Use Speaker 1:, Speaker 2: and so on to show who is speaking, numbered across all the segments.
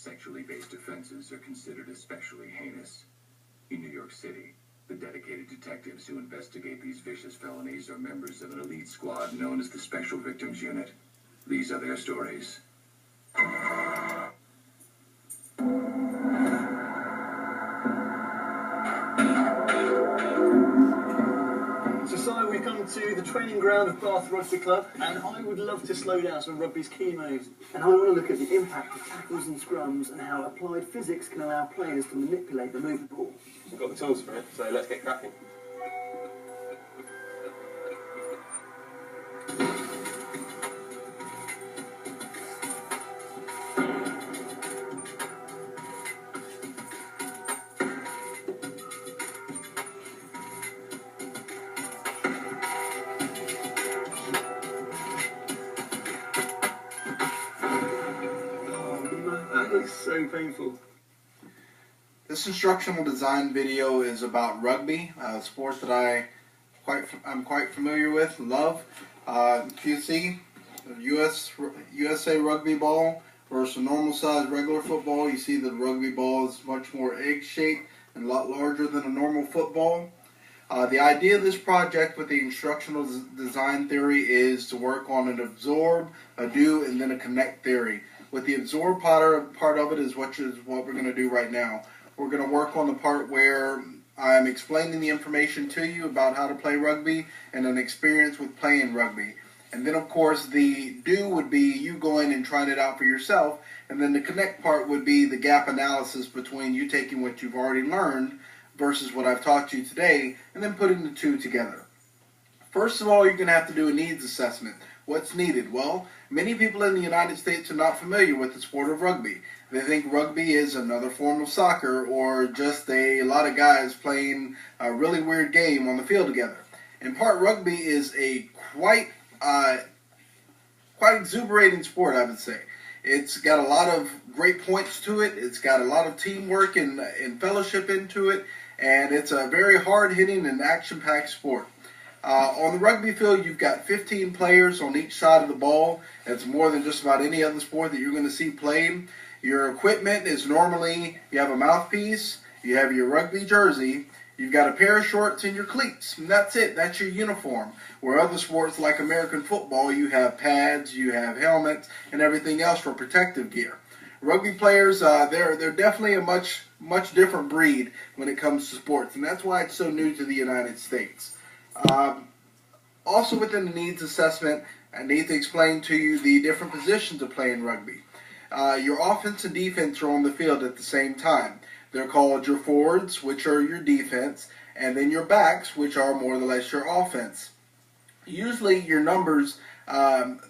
Speaker 1: Sexually based offenses are considered especially heinous. In New York City, the dedicated detectives who investigate these vicious felonies are members of an elite squad known as the Special Victims Unit. These are their stories.
Speaker 2: So Simon, we've come to the training ground of Bath Rugby Club, and I would love to slow down some of rugby's key moves. And I want to look at the impact of tackles and scrums and how applied physics can allow players to manipulate the movement ball.
Speaker 3: We've got the tools for it, so let's get cracking.
Speaker 2: That looks so painful.
Speaker 4: This instructional design video is about rugby, a sport that I'm quite familiar with, love. QC, USA rugby ball versus a normal size regular football. You see the rugby ball is much more egg-shaped and a lot larger than a normal football. The idea of this project with the instructional design theory is to work on an absorb, a do, and then a connect theory. With the absorb part of it is what we're going to do right now. We're going to work on the part where I'm explaining the information to you about how to play rugby and an experience with playing rugby. And then, of course, the do would be you going and trying it out for yourself. And then the connect part would be the gap analysis between you taking what you've already learned versus what I've taught you today, and then putting the two together. First of all, you're going to have to do a needs assessment. What's needed? Well, many people in the United States are not familiar with the sport of rugby. They think rugby is another form of soccer or just a lot of guys playing a really weird game on the field together. In part, rugby is a quite exuberating sport, I would say. It's got a lot of great points to it. It's got a lot of teamwork and fellowship into it. And it's a very hard-hitting and action-packed sport. On the rugby field, you've got 15 players on each side of the ball. It's more than just about any other sport that you're going to see played. Your equipment is normally, you have a mouthpiece, you have your rugby jersey, you've got a pair of shorts and your cleats, and that's it. That's your uniform. Where other sports like American football, you have pads, you have helmets, and everything else for protective gear. Rugby players, they're definitely a much different breed when it comes to sports, and that's why it's so new to the United States. Also within the needs assessment, I need to explain to you the different positions of playing rugby. Your offense and defense are on the field at the same time. They're called your forwards, which are your defense, and then your backs, which are more or less your offense. Usually your numbers,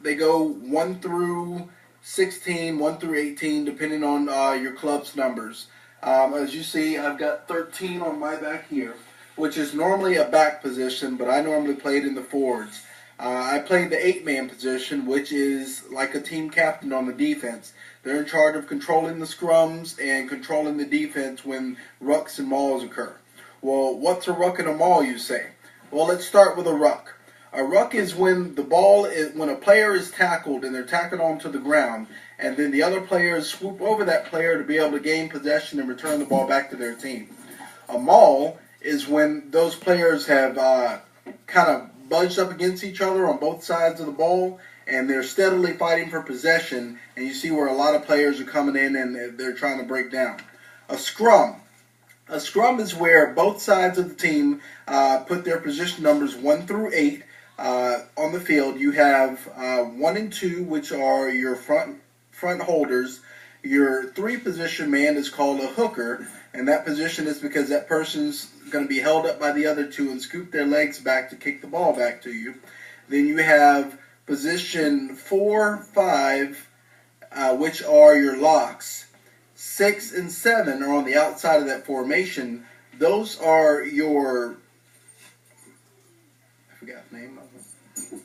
Speaker 4: they go 1 through 16, 1 through 18, depending on your club's numbers. As you see, I've got 13 on my back here, which is normally a back position, but I normally played in the forwards. I played the 8-man position, which is like a team captain on the defense. They're in charge of controlling the scrums and controlling the defense when rucks and mauls occur. Well, what's a ruck and a maul, you say? Well, let's start with a ruck. A ruck is when when a player is tackled and they're tackled onto the ground, and then the other players swoop over that player to be able to gain possession and return the ball back to their team. A maul is when those players have kind of budged up against each other on both sides of the ball, and they're steadily fighting for possession, and you see where a lot of players are coming in and they're trying to break down. A scrum. A scrum is where both sides of the team put their position numbers 1 through 8 on the field. You have 1 and 2, which are your front holders. Your 3-position man is called a hooker, and that position is because that person's going to be held up by the other 2 and scoop their legs back to kick the ball back to you. Then you have position 4, 5, which are your locks. 6 and 7 are on the outside of that formation. Those are your, I forgot the name of them.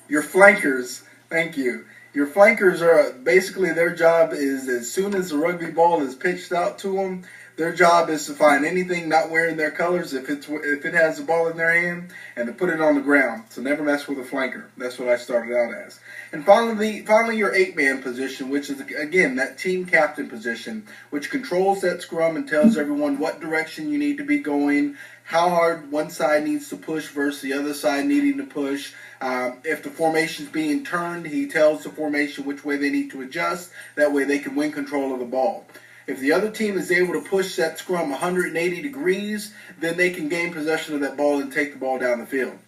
Speaker 4: Your flankers. Thank you. Your flankers are basically, their job is as soon as the rugby ball is pitched out to them, Their job is to find anything not wearing their colors if it has the ball in their hand, and to put it on the ground. So never mess with a flanker. That's what I started out as. And finally your 8-man position, which is, again, that team captain position, which controls that scrum and tells everyone what direction you need to be going, how hard one side needs to push versus the other side needing to push. If the formation's being turned, he tells the formation which way they need to adjust. That way they can win control of the ball. If the other team is able to push that scrum 180 degrees, then they can gain possession of that ball and take the ball down the field.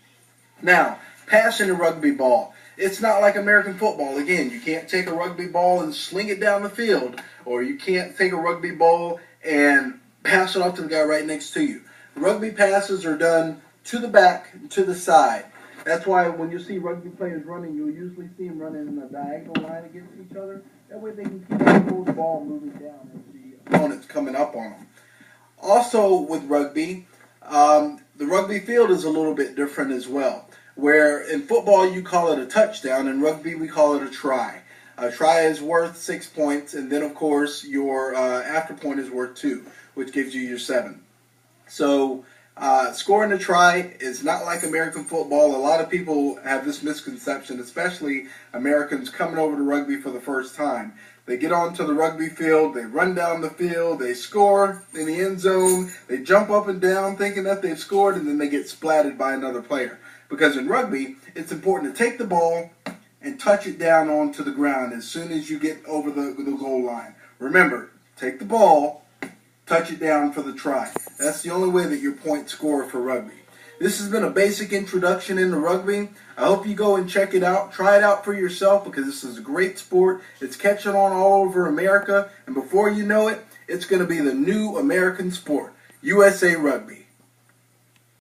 Speaker 4: Now, passing a rugby ball. It's not like American football. Again, you can't take a rugby ball and sling it down the field, or you can't take a rugby ball and pass it off to the guy right next to you. Rugby passes are done to the back and to the side. That's why when you see rugby players running, you'll usually see them running in a diagonal line against each other. That way they can keep the ball moving down as the opponent's coming up on them. Also with rugby, the rugby field is a little bit different as well. Where in football you call it a touchdown, in rugby we call it a try. A try is worth 6 points, and then of course your after point is worth 2, which gives you your 7. So scoring a try is not like American football. A lot of people have this misconception, especially Americans coming over to rugby for the first time. They get onto the rugby field, they run down the field, they score in the end zone, they jump up and down thinking that they've scored, and then they get splatted by another player. Because in rugby, it's important to take the ball and touch it down onto the ground as soon as you get over the goal line. Remember, take the ball, touch it down for the try. That's the only way that your points score for rugby. This has been a basic introduction into rugby. I hope you go and check it out. Try it out for yourself because this is a great sport. It's catching on all over America. And before you know it, it's going to be the new American sport, USA Rugby.